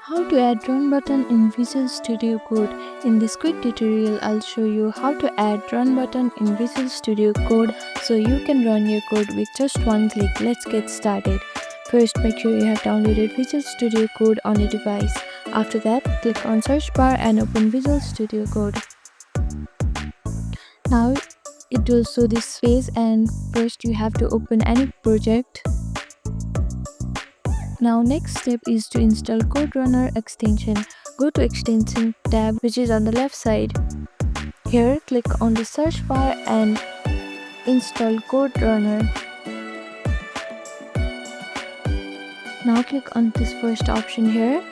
How to add run button in Visual Studio Code. In this quick tutorial, I'll show you how to add run button in Visual Studio Code so you can run your code with just one click. Let's get started. First, make sure you have downloaded Visual Studio Code on your device. After that, click on search bar and open Visual Studio Code. Now it will show this phase, and first you have to open any project. Now next step is to install CodeRunner extension. Go to extension tab, which is on the left side. Here click on the search bar and install CodeRunner. Now click on this first option here.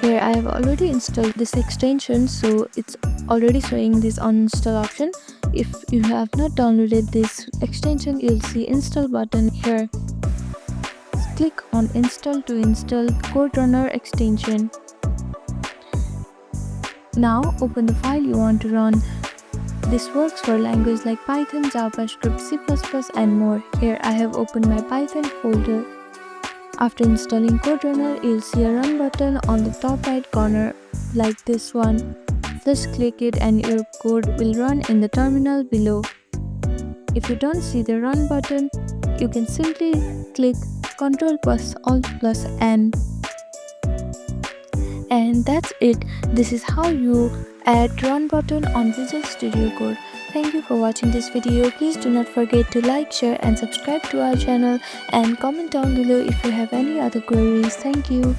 Here I have already installed this extension, so it's already showing this uninstall option. If you have not downloaded this extension, you'll see install button here. Click on install to install CodeRunner extension. Now open the file you want to run. This works for languages like Python, JavaScript, C++ and more. Here I have opened my Python folder. After installing CodeRunner, you'll see a run button on the top right corner like this one. Just click it and your code will run in the terminal below. If you don't see the run button, you can simply click Ctrl plus Alt plus N. And that's it. This is how you add run button on Visual Studio Code. Thank you for watching this video. Please do not forget to like, share and subscribe to our channel, and comment down below if you have any other queries. Thank you.